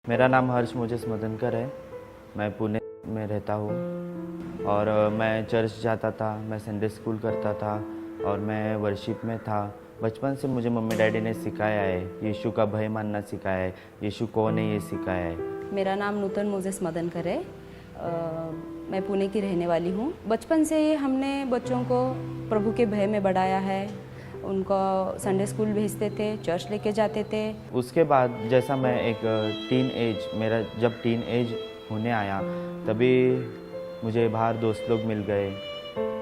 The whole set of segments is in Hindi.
मेरा नाम हर्ष मोजेस मदनकर है। मैं पुणे में रहता हूँ और मैं चर्च जाता था, मैं संडे स्कूल करता था और मैं वर्शिप में था। बचपन से मुझे मम्मी डैडी ने सिखाया है, यीशु का भय मानना सिखाया है, यीशु कौन है ये सिखाया है। मेरा नाम नूतन मोजेस मदनकर है। मैं पुणे की रहने वाली हूँ। बचपन से ही हमने बच्चों को प्रभु के भय में बढ़ाया है। उनको संडे स्कूल भेजते थे, चर्च लेके जाते थे। उसके बाद जैसा मैं एक मेरा जब टीन एज होने आया, तभी मुझे बाहर दोस्त लोग मिल गए,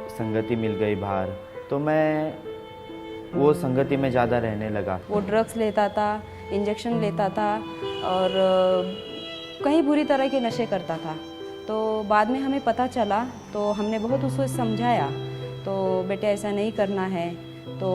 संगति मिल गई बाहर, तो मैं वो संगति में ज़्यादा रहने लगा। वो ड्रग्स लेता था, इंजेक्शन लेता था और कई बुरी तरह के नशे करता था। तो बाद में हमें पता चला, तो हमने बहुत उसको समझाया, तो बेटे ऐसा नहीं करना है। तो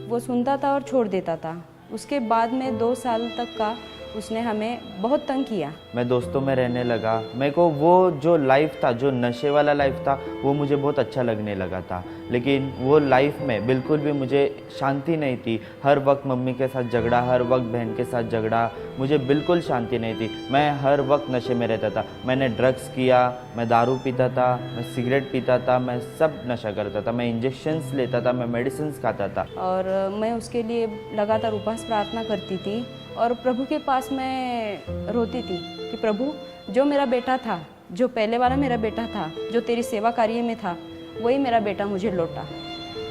वो सुनता था और छोड़ देता था। उसके बाद में 2 साल तक का उसने हमें बहुत तंग किया। मैं दोस्तों में रहने लगा। मेरे को वो जो लाइफ था, जो नशे वाला लाइफ था, वो मुझे बहुत अच्छा लगने लगा था। लेकिन वो लाइफ में बिल्कुल भी मुझे शांति नहीं थी। हर वक्त मम्मी के साथ झगड़ा, हर वक्त बहन के साथ झगड़ा, मुझे बिल्कुल शांति नहीं थी। मैं हर वक्त नशे में रहता था। मैंने ड्रग्स किया, मैं दारू पीता था, मैं सिगरेट पीता था, मैं सब नशा करता था, मैं इंजेक्शन्स लेता था, मैं मेडिसिन्स खाता था। और मैं उसके लिए लगातार उपवास प्रार्थना करती थी और प्रभु के पास मैं रोती थी कि प्रभु, जो मेरा बेटा था, जो पहले वाला मेरा बेटा था, जो तेरी सेवा कार्य में था, वही मेरा बेटा मुझे लौटा।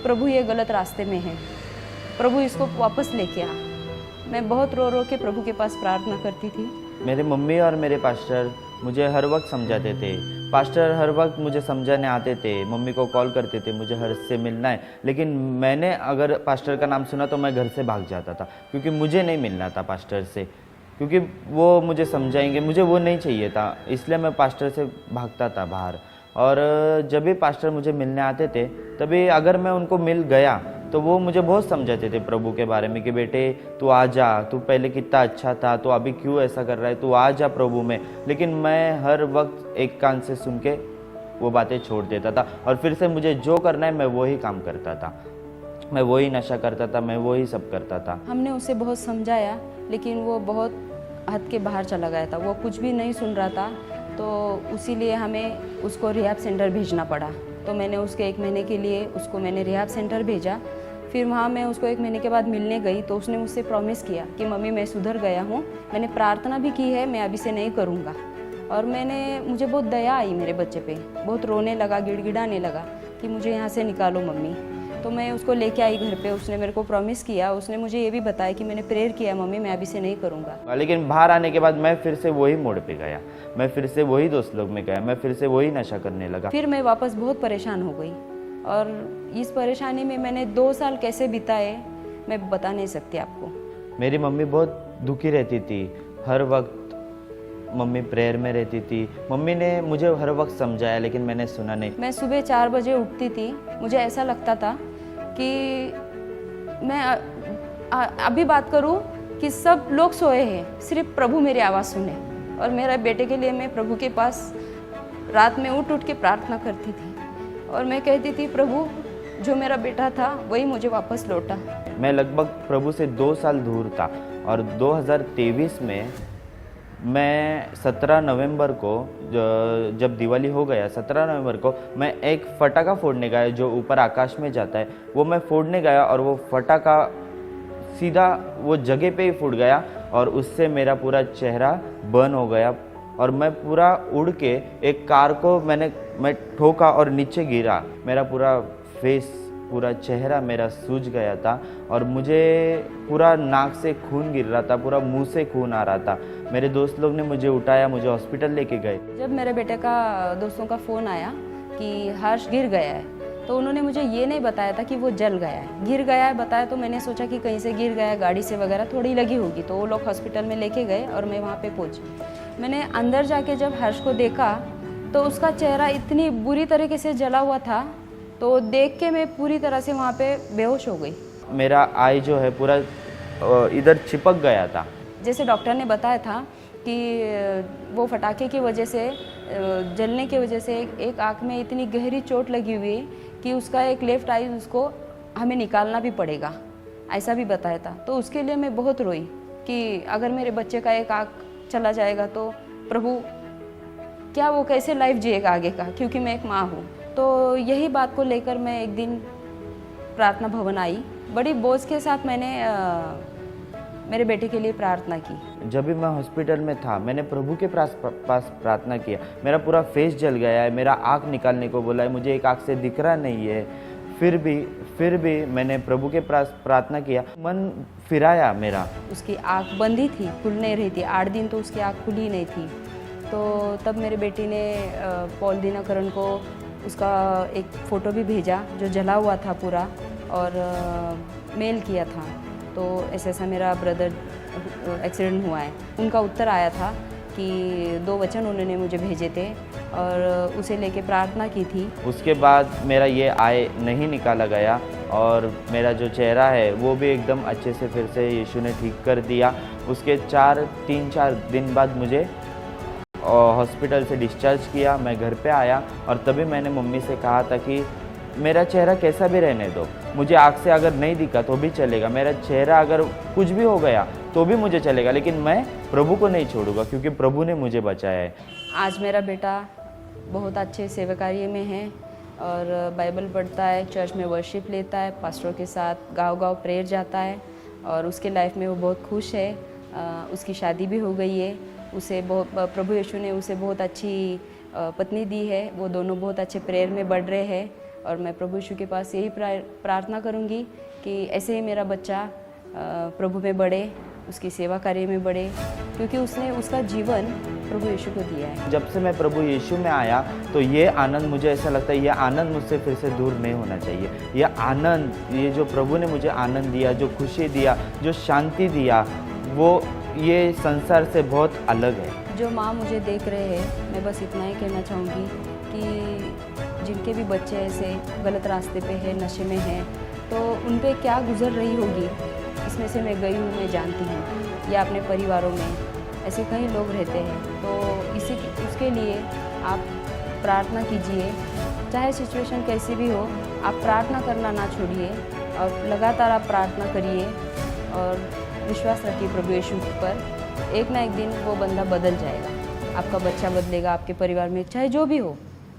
प्रभु ये गलत रास्ते में है, प्रभु इसको वापस लेके आ। मैं बहुत रो रो के प्रभु के पास प्रार्थना करती थी। मेरे मम्मी और मेरे पास्टर मुझे हर वक्त समझाते थे। पास्टर हर वक्त मुझे समझाने आते थे, मम्मी को कॉल करते थे, मुझे हर्ष से मिलना है। लेकिन मैंने अगर पास्टर का नाम सुना तो मैं घर से भाग जाता था, क्योंकि मुझे नहीं मिलना था पास्टर से, क्योंकि वो मुझे समझाएंगे, मुझे वो नहीं चाहिए था। इसलिए मैं पास्टर से भागता था बाहर। और जब भी पास्टर मुझे मिलने आते थे, तभी अगर मैं उनको मिल गया तो वो मुझे बहुत समझाते थे प्रभु के बारे में कि बेटे तू आ जा, तू पहले कितना अच्छा था, तो अभी क्यों ऐसा कर रहा है, तू आ जा प्रभु में। लेकिन मैं हर वक्त एक कान से सुन के वो बातें छोड़ देता था और फिर से मुझे जो करना है मैं वही काम करता था, मैं वही नशा करता था, मैं वही सब करता था। हमने उसे बहुत समझाया, लेकिन वो बहुत हद के बाहर चला गया था। वो कुछ भी नहीं सुन रहा था, तो इसीलिए हमें उसको रिहैब सेंटर भेजना पड़ा। तो मैंने उसके 1 महीने के लिए उसको मैंने रिहैब सेंटर भेजा। फिर वहाँ मैं उसको 1 महीने के बाद मिलने गई, तो उसने मुझसे प्रॉमिस किया कि मम्मी मैं सुधर गया हूँ, मैंने प्रार्थना भी की है, मैं अभी से नहीं करूँगा। और मुझे बहुत दया आई मेरे बच्चे पे, बहुत रोने लगा, गिड़गिड़ाने लगा कि मुझे यहाँ से निकालो मम्मी। तो मैं उसको लेके आई घर पे। उसने मेरे को प्रॉमिस किया, उसने मुझे ये भी बताया कि मैंने प्रेयर किया, मम्मी मैं अभी से नहीं करूँगा। लेकिन बाहर आने के बाद मैं फिर से वही मोड़ पे गया, मैं फिर से वही दोस्त लोग में गया, मैं फिर से वही नशा करने लगा। फिर मैं वापस बहुत परेशान हो गई और इस परेशानी में मैंने 2 साल कैसे बिताए मैं बता नहीं सकती आपको। मेरी मम्मी बहुत दुखी रहती थी, हर वक्त मम्मी प्रेयर में रहती थी। मम्मी ने मुझे हर वक्त समझाया, लेकिन मैंने सुना नहीं। मैं सुबह 4 बजे उठती थी। मुझे ऐसा लगता था कि मैं अभी बात करूं कि सब लोग सोए हैं, सिर्फ प्रभु मेरी आवाज़ सुने। और मेरे बेटे के लिए मैं प्रभु के पास रात में उठ के प्रार्थना करती थी और मैं कहती थी प्रभु, जो मेरा बेटा था वही मुझे वापस लौटा। मैं लगभग प्रभु से 2 साल दूर था और 2023 में मैं 17 नवंबर को, जब दिवाली हो गया 17 नवंबर को, मैं एक फटाका फोड़ने गया जो ऊपर आकाश में जाता है, वो मैं फोड़ने गया और वो फटाका सीधा वो जगह पे ही फूट गया और उससे मेरा पूरा चेहरा बर्न हो गया और मैं पूरा उड़ के एक कार को मैं ठोका और नीचे गिरा। मेरा पूरा फेस, पूरा चेहरा मेरा सूज गया था और मुझे पूरा नाक से खून गिर रहा था, पूरा मुंह से खून आ रहा था। मेरे दोस्त लोग ने मुझे उठाया, मुझे हॉस्पिटल लेके गए। जब मेरे बेटे का दोस्तों का फ़ोन आया कि हर्ष गिर गया है, तो उन्होंने मुझे ये नहीं बताया था कि वो जल गया है। गिर गया है बताया तो मैंने सोचा कि कहीं से गिर गया है, गाड़ी से वगैरह थोड़ी लगी होगी। तो वो लोग हॉस्पिटल में लेके गए और मैं वहाँ पे पहुँची। मैंने अंदर जाके जब हर्ष को देखा तो उसका चेहरा इतनी बुरी तरीके से जला हुआ था, तो देख के मैं पूरी तरह से वहाँ पे बेहोश हो गई। मेरा आई जो है पूरा इधर चिपक गया था। जैसे डॉक्टर ने बताया था कि वो फटाके की वजह से, जलने की वजह से एक आँख में इतनी गहरी चोट लगी हुई है कि उसका एक लेफ्ट आई उसको हमें निकालना भी पड़ेगा, ऐसा भी बताया था। तो उसके लिए मैं बहुत रोई कि अगर मेरे बच्चे का एक आँख चला जाएगा तो प्रभु क्या वो कैसे लाइफ जिएगा आगे का, क्योंकि मैं एक माँ हूँ। तो यही बात को लेकर मैं एक दिन प्रार्थना भवन आई। बड़ी बोझ के साथ मैंने मेरे बेटे के लिए प्रार्थना की। जब भी मैं हॉस्पिटल में था मैंने प्रभु के पास प्रार्थना किया। मेरा पूरा फेस जल गया है, मेरा आँख निकालने को बोला है, मुझे एक आँख से दिख रहा नहीं है। फिर भी मैंने प्रभु के पास प्रार्थना किया, मन फिराया मेरा। उसकी आँख बंद ही थी, खुल नहीं रही थी। 8 दिन तो उसकी आँख खुली नहीं थी। तो तब मेरे बेटी ने पॉल दिनकरन को उसका एक फ़ोटो भी भेजा जो जला हुआ था पूरा, और मेल किया था। तो ऐसा मेरा ब्रदर एक्सीडेंट हुआ है। उनका उत्तर आया था कि 2 वचन उन्होंने मुझे भेजे थे और उसे लेके प्रार्थना की थी। उसके बाद मेरा ये आय नहीं निकाला गया और मेरा जो चेहरा है वो भी एकदम अच्छे से फिर से यीशु ने ठीक कर दिया। उसके 3-4 दिन बाद मुझे हॉस्पिटल से डिस्चार्ज किया। मैं घर पे आया और तभी मैंने मम्मी से कहा था कि मेरा चेहरा कैसा भी रहने दो, मुझे आँख से अगर नहीं दिखा तो भी चलेगा, मेरा चेहरा अगर कुछ भी हो गया तो भी मुझे चलेगा, लेकिन मैं प्रभु को नहीं छोड़ूंगा क्योंकि प्रभु ने मुझे बचाया है। आज मेरा बेटा बहुत अच्छे सेवा कार्य में है और बाइबल पढ़ता है, चर्च में वर्शिप लेता है, पास्टरों के साथ गाँव प्रेयर जाता है और उसके लाइफ में वो बहुत खुश है। उसकी शादी भी हो गई है। उसे प्रभु यीशु ने उसे बहुत अच्छी पत्नी दी है। वो दोनों बहुत अच्छे प्रेयर में बढ़ रहे हैं और मैं प्रभु यीशु के पास यही प्रार्थना करूंगी कि ऐसे ही मेरा बच्चा प्रभु में बढ़े, उसकी सेवा कार्य में बढ़े, क्योंकि उसने उसका जीवन प्रभु यीशु को दिया है। जब से मैं प्रभु यीशु में आया तो ये आनंद, मुझे ऐसा लगता है ये आनंद मुझसे फिर से दूर नहीं होना चाहिए। ये आनंद, ये जो प्रभु ने मुझे आनंद दिया, जो खुशी दिया, जो शांति दिया, वो ये संसार से बहुत अलग है। जो माँ मुझे देख रहे हैं, मैं बस इतना ही कहना चाहूँगी कि जिनके भी बच्चे ऐसे गलत रास्ते पे हैं, नशे में हैं, तो उन पे क्या गुजर रही होगी, इसमें से मैं गई हूँ, मैं जानती हूँ। या अपने परिवारों में ऐसे कई लोग रहते हैं, तो उसके लिए आप प्रार्थना कीजिए। चाहे सिचुएशन कैसी भी हो, आप प्रार्थना करना ना छोड़िए और लगातार आप प्रार्थना करिए और विश्वास रखिए प्रभु यीशु पर। एक ना एक दिन वो बंदा बदल जाएगा, आपका बच्चा बदलेगा, आपके परिवार में चाहे जो भी हो,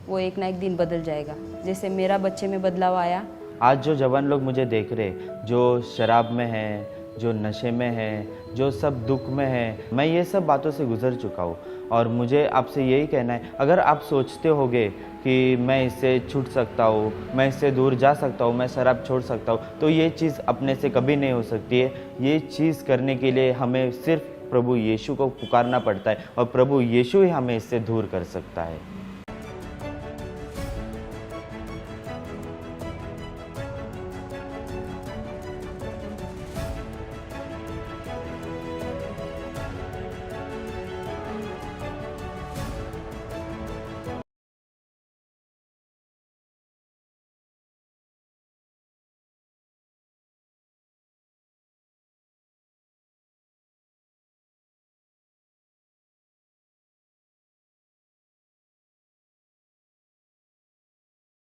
वो एक ना एक दिन बदल जाएगा। जैसे मेरा बच्चे में बदलाव आया। आज जो जवान लोग मुझे देख रहे, जो शराब में हैं, जो नशे में हैं, जो सब दुख में हैं, मैं ये सब बातों से गुजर चुका हूँ और मुझे आपसे यही कहना है, अगर आप सोचते होगे कि मैं इससे छूट सकता हूँ, मैं इससे दूर जा सकता हूँ, मैं शराब छोड़ सकता हूँ, तो ये चीज़ अपने से कभी नहीं हो सकती है। ये चीज़ करने के लिए हमें सिर्फ प्रभु यीशु को पुकारना पड़ता है और प्रभु यीशु ही हमें इससे दूर कर सकता है।